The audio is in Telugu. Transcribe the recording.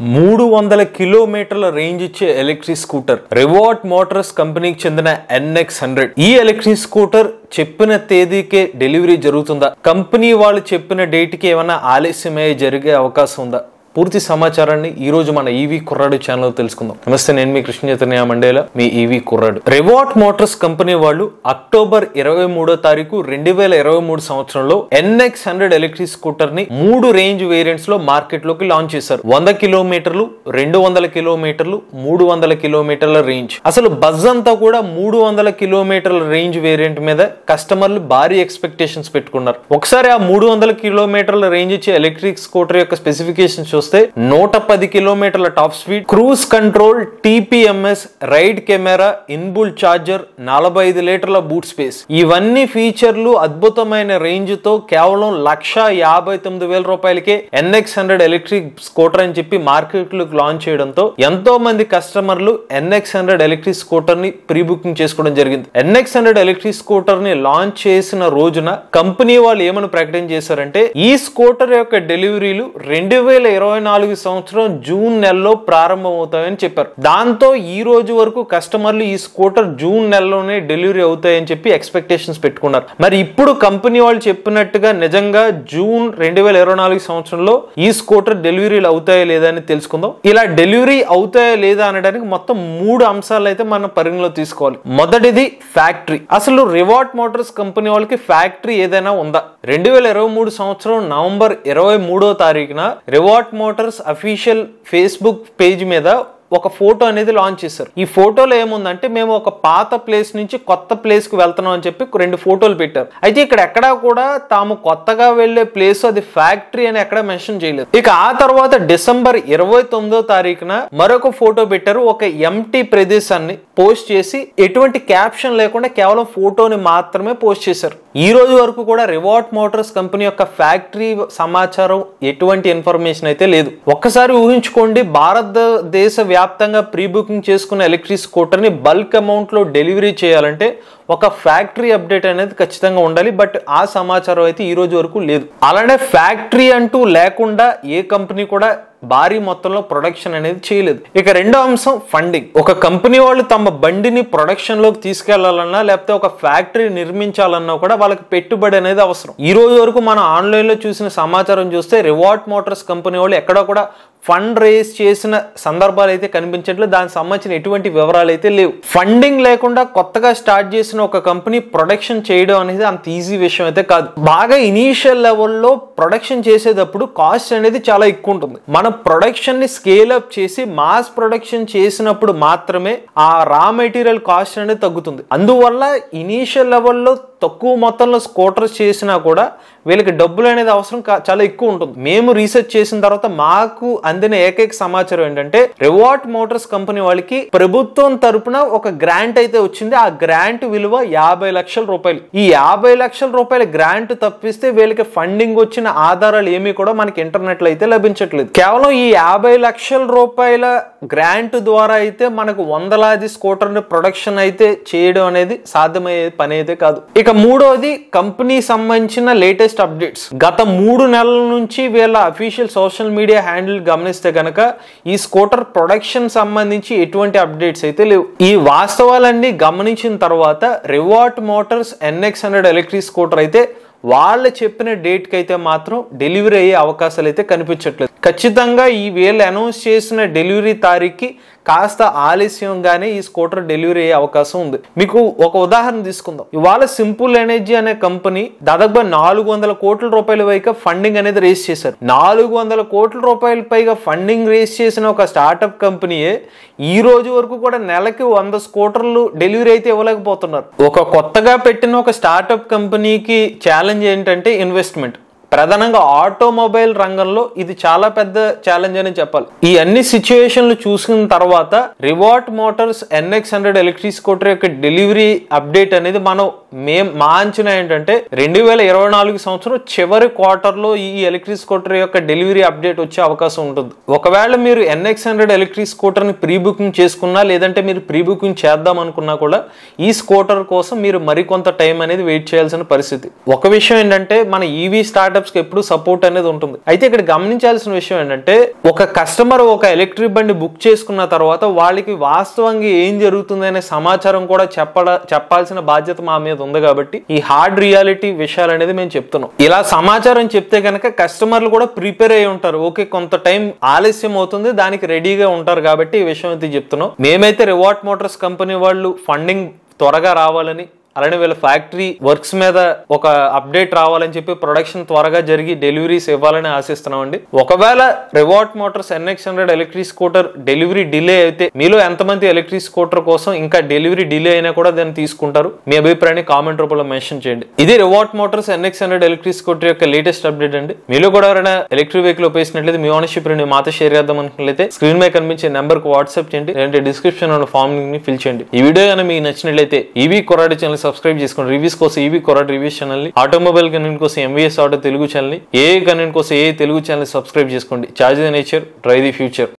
300 కిలోమీటర్ల రేంజ్ ఇచ్చే ఎలక్ట్రిక్ స్కూటర్ రివార్ట్ మోటార్స్ కంపెనీకి చెందిన NX100. ఈ ఎలక్ట్రిక్ స్కూటర్ చెప్పిన తేదీకే డెలివరీ జరుగుతుందా? కంపెనీ వాళ్ళు చెప్పిన డేట్కి ఏమైనా ఆలస్యమై జరిగే అవకాశం ఉందా? పూర్తి సమాచారాన్ని ఈ రోజు మన ఈవీ కుర్రాడు ఛానల్ తెలుసుకుందాం. నమస్తే, నేను మీ కృష్ణ చైతన్య మండేలా, మీ ఈవీ కుర్రాడు. రివార్ట్ మోటార్స్ కంపెనీ వాళ్ళు అక్టోబర్ 23వ తారీఖు 2023 సంవత్సరంలో NX100 ఎలక్ట్రిక్ స్కూటర్ ని 3 రేంజ్ వేరియంట్స్ లో మార్కెట్ లోకి లాంచ్ చేశారు. 100 కిలోమీటర్లు, 200 కిలోమీటర్లు, 300 కిలోమీటర్ల రేంజ్. అసలు బజ్ అంతా కూడా 300 కిలోమీటర్ల రేంజ్ వేరియంట్ మీద కస్టమర్లు భారీ ఎక్స్పెక్టేషన్స్ పెట్టుకున్నారు. ఒకసారి ఆ 300 కిలోమీటర్ల రేంజ్ ఇచ్చే ఎలక్ట్రిక్ స్కూటర్ యొక్క స్పెసిఫికేషన్స్ చూస్తే 110 కిలోమీటర్ల top speed, cruise control, TPMS, ride camera, inbuilt charger, 45 లీటర్ల బూట్ స్పేస్, ఇవన్నీ ఫీచర్లు అద్భుతమైన రేంజ్ తో కేవలం 1,59,000 రూపాయలకే NX100 ఎలక్ట్రిక్ స్కూటర్ అని చెప్పి మార్కెట్ లోకి లాంచ్ చేయడంతో ఎంతో మంది కస్టమర్లు NX100 ఎలక్ట్రిక్ స్కూటర్ ని ప్రీ బుకింగ్ చేసుకోవడం జరిగింది. NX100 ఎలక్ట్రిక్ స్కూటర్ ని లాంచ్ చేసిన రోజున కంపెనీ వాళ్ళు ఏమని ప్రకటన చేశారంటే, ఈ స్కూటర్ యొక్క డెలివరీలు 2024 సంవత్సరం జూన్ నెలలో ప్రారంభమవుతాయని చెప్పారు. దాంతో ఈ రోజు వరకు కస్టమర్లు ఈ స్కూటర్ జూన్ నెలలోనే డెలివరీ అవుతాయని చెప్పి ఎక్స్పెక్టేషన్స్ పెట్టుకున్నారు. మరి ఇప్పుడు కంపెనీ వాళ్ళు చెప్పినట్టుగా నిజంగా జూన్ 2024 సంవత్సరంలో ఈ స్కూటర్ డెలివరీలు అవుతాయా లేదా అని తెలుసుకుందాం. ఇలా డెలివరీ అవుతాయా లేదా అనడానికి మొత్తం 3 అంశాలు అయితే మనం పరిగణలో తీసుకోవాలి. మొదటిది ఫ్యాక్టరీ. అసలు రివార్ట్ మోటార్స్ కంపెనీ వాళ్ళకి ఫ్యాక్టరీ ఏదైనా ఉందా? 2023 సంవత్సరం నవంబర్ 23వ తారీఖున రివార్ట్ మోటార్స్ అఫీషియల్ ఫేస్బుక్ పేజ్ మీద ఒక ఫోటో అనేది లాంచ్ చేశారు. ఈ ఫోటోలో ఏముందంటే, మేము ఒక పాత ప్లేస్ నుంచి కొత్త ప్లేస్ కు వెళ్తున్నాం అని చెప్పి 2 ఫోటోలు పెట్టారు. అయితే ఇక్కడ ఎక్కడా కూడా తాము కొత్తగా వెళ్లే ప్లేస్ అది ఫ్యాక్టరీ అని ఎక్కడ మెన్షన్ చేయలేదు. ఇక ఆ తర్వాత డిసెంబర్ 29వ తారీఖున మరొక ఫోటో పెట్టారు. ఒక ఎంటీ ప్రదేశాన్ని పోస్ట్ చేసి ఎటువంటి క్యాప్షన్ లేకుండా కేవలం ఫోటోని మాత్రమే పోస్ట్ చేశారు. ఈ రోజు వరకు కూడా రివార్ట్ మోటార్స్ కంపెనీ యొక్క ఫ్యాక్టరీ సమాచారం ఎటువంటి ఇన్ఫర్మేషన్ అయితే లేదు. ఒక్కసారి ఊహించుకోండి, భారతదేశ వ్యాప్తంగా ప్రీ బుకింగ్ చేసుకున్న ఎలక్ట్రిక్ స్కూటర్ ని బల్క్ అమౌంట్ లో డెలివరీ చేయాలంటే ఒక ఫ్యాక్టరీ అప్డేట్ అనేది ఖచ్చితంగా ఉండాలి. బట్ ఆ సమాచారం అయితే ఈ రోజు వరకు లేదు. అలానే ఫ్యాక్టరీ అంటూ లేకుండా ఏ కంపెనీ కూడా భారీ మొత్తంలో ప్రొడక్షన్ అనేది చేయలేదు. ఇక రెండో అంశం ఫండింగ్. ఒక కంపెనీ వాళ్ళు తమ బండిని ప్రొడక్షన్ లోకి తీసుకెళ్లాలన్నా లేకపోతే ఒక ఫ్యాక్టరీ నిర్మించాలన్నా కూడా వాళ్ళకి పెట్టుబడి అనేది అవసరం. ఈ రోజు వరకు మనం ఆన్లైన్ లో చూసిన సమాచారం చూస్తే రివార్ట్ మోటార్స్ కంపెనీ వాళ్ళు ఎక్కడా కూడా ఫండ్ రేస్ చేసిన సందర్భాలు అయితే కనిపించట్లేదు. దానికి సంబంధించిన ఎటువంటి వివరాలు అయితే లేవు. ఫండింగ్ లేకుండా కొత్తగా స్టార్ట్ చేసిన ఒక కంపెనీ ప్రొడక్షన్ చేయడం అనేది అంత ఈజీ విషయం అయితే కాదు. బాగా ఇనీషియల్ లెవెల్లో ప్రొడక్షన్ చేసేటప్పుడు కాస్ట్ అనేది చాలా ఎక్కువ ఉంటుంది. మన ప్రొడక్షన్ ని స్కేల్ అప్ చేసి మాస్ ప్రొడక్షన్ చేసినప్పుడు మాత్రమే ఆ రా మెటీరియల్ కాస్ట్ అనేది తగ్గుతుంది. అందువల్ల ఇనీషియల్ లెవెల్లో తక్కువ మొత్తంలో స్కూటర్స్ చేసినా కూడా వీళ్ళకి డబ్బులు అనేది అవసరం చాలా ఎక్కువ ఉంటుంది. మేము రీసెర్చ్ చేసిన తర్వాత మాకు అందిన ఏకైక సమాచారం ఏంటంటే, రివార్ట్ మోటార్స్ కంపెనీ వాళ్ళకి ప్రభుత్వం తరపున ఒక గ్రాంట్ అయితే వచ్చింది. ఆ గ్రాంట్ విలువ 50 లక్షల రూపాయలు. ఈ 50 లక్షల రూపాయల గ్రాంట్ తప్పిస్తే వీళ్ళకి ఫండింగ్ వచ్చిన ఆధారాలు ఏమీ కూడా మనకి ఇంటర్నెట్ లో అయితే లభించట్లేదు. కేవలం ఈ 50 లక్షల రూపాయల గ్రాంట్ ద్వారా అయితే మనకు వందలాది స్కూటర్ ని ప్రొడక్షన్ అయితే చేయడం అనేది సాధ్యమయ్యే పని అయితే కాదు. ఇక మూడోది కంపెనీ సంబంధించిన లేటెస్ట్ అప్డేట్స్. గత 3 నెలల నుంచి వీళ్ళ అఫీషియల్ సోషల్ మీడియా హ్యాండిల్ గమనిస్తే గనక ఈ స్కూటర్ ప్రొడక్షన్ సంబంధించి ఎటువంటి అప్డేట్స్ అయితే లేవు. ఈ వాస్తవాలన్నీ గమనించిన తర్వాత రివార్ట్ మోటార్స్ NX100 ఎలక్ట్రిక్ స్కూటర్ అయితే వాళ్ళు చెప్పిన డేట్ కి అయితే మాత్రం డెలివరీ అయ్యే అవకాశాలు అయితే కనిపించట్లేదు. ఖచ్చితంగా ఈ వీళ్ళు అనౌన్స్ చేసిన డెలివరీ తారీఖుకి కాస్త ఆలస్యంగానే ఈ స్కూటర్ డెలివరీ అయ్యే అవకాశం ఉంది. మీకు ఒక ఉదాహరణ తీసుకుందాం. ఇవాళ సింపుల్ ఎనర్జీ అనే కంపెనీ దాదాపుగా 400 కోట్ల రూపాయల పైగా ఫండింగ్ అనేది రేస్ చేశారు. 400 కోట్ల రూపాయల పైగా ఫండింగ్ రేస్ చేసిన ఒక స్టార్ట్అప్ కంపెనీయే ఈ రోజు వరకు కూడా నెలకి 100 స్కూటర్లు డెలివరీ అయితే ఇవ్వలేకపోతున్నారు. ఒక కొత్తగా పెట్టిన ఒక స్టార్ట్అప్ కంపెనీకి ఛాలెంజ్ ఏంటంటే ఇన్వెస్ట్మెంట్. ప్రధానంగా ఆటోమొబైల్ రంగంలో ఇది చాలా పెద్ద ఛాలెంజ్ అని చెప్పాలి. ఈ అన్ని సిచ్యువేషన్లు చూసిన తర్వాత రివార్ట్ మోటార్స్ NX100 ఎలక్ట్రిక్ స్కూటర్ యొక్క డెలివరీ అప్డేట్ అనేది మనం మా అంచనా ఏంటంటే 2024 సంవత్సరం చివరి క్వార్టర్లో ఈ ఎలక్ట్రిక్ స్కూటర్ యొక్క డెలివరీ అప్డేట్ వచ్చే అవకాశం ఉంటుంది. ఒకవేళ మీరు NX100 ఎలక్ట్రిక్ స్కూటర్ని ప్రీ బుకింగ్ చేసుకున్నా, లేదంటే మీరు ప్రీ బుకింగ్ చేద్దాం అనుకున్నా కూడా ఈ స్కూటర్ కోసం మీరు మరికొంత టైం అనేది వెయిట్ చేయాల్సిన పరిస్థితి. ఒక విషయం ఏంటంటే మన ఈవీ స్టార్టప్స్ కి ఎప్పుడు సపోర్ట్ అనేది ఉంటుంది. అయితే ఇక్కడ గమనించాల్సిన విషయం ఏంటంటే ఒక కస్టమర్ ఒక ఎలక్ట్రిక్ బండి బుక్ చేసుకున్న తర్వాత వాళ్ళకి వాస్తవంగా ఏం జరుగుతుంది అనే సమాచారం కూడా చెప్పాల్సిన బాధ్యత మా మీద ఉంది. కాబట్టి ఈ హార్డ్ రియాలిటీ విషయాలు అనేది మేము చెప్తున్నాం. ఇలా సమాచారం చెప్తే కనుక కస్టమర్లు కూడా ప్రిపేర్ అయి ఉంటారు. ఓకే, కొంత టైం ఆలస్యం అవుతుంది, దానికి రెడీగా ఉంటారు. కాబట్టి ఈ విషయం అయితే చెప్తున్నాం. మేమైతే రివార్ట్ మోటార్స్ కంపెనీ వాళ్ళు ఫండింగ్ త్వరగా రావాలని, అలానే వీళ్ళ ఫ్యాక్టరీ వర్క్స్ మీద ఒక అప్డేట్ రావాలని చెప్పి ప్రొడక్షన్ త్వరగా జరిగి డెలివరీస్ ఇవ్వాలని ఆశిస్తున్నామండి. ఒకవేళ Revolt motors NX100 electric scooter delivery delay అయితే మీలో ఎంతమంది ఎలక్ట్రిక్ స్కూటర్ కోసం ఇంకా డెలివరీ డిలే అయినా కూడా దాన్ని తీసుకుంటారు? మీ అభిప్రాయాన్ని కామెంట్ రూపంలో మెన్షన్ చేయండి. ఇది రివార్ట్ మోటార్స్ NX100 ఎలక్ట్రిక్ స్కూటర్ యొక్క లేటెస్ట్ అప్డేట్ అండి. మీలో కూడా ఎవరైనా ఎలక్ట్రిక్ వెహికల్ ఉపయోగించినట్లయితే మీ ఓనర్షిప్ ని మాతో షేర్ చేద్దాం అనుకున్నట్లయితే స్క్రీన్ మీద కనిపించే నెంబర్ కు వాట్సాప్ చేయండి, లేదంటే డిస్క్రిప్షన్ ఉన్న ఫామ్ ని ఫిల్ చేయండి. ఈ వీడియో కానీ మీకు నచ్చినట్లయితే ఈవీ కొరాడి ఛానల్ సబ్స్క్రైబ్ చేసుకోండి. రివ్యూస్ కోసం ఈవీ కొరాడి రివ్యూస్ ఛానల్ ని, ఆటోమొబైల్ కంటెంట్ కోసం MVS ఆటో తెలుగు ఛానల్ ని, ఏ కంటెంట్ కోసం ఏ తెలుగు ఛానల్ సబ్స్క్రైబ్ చేసుకోండి. Charge the nature, drive the future.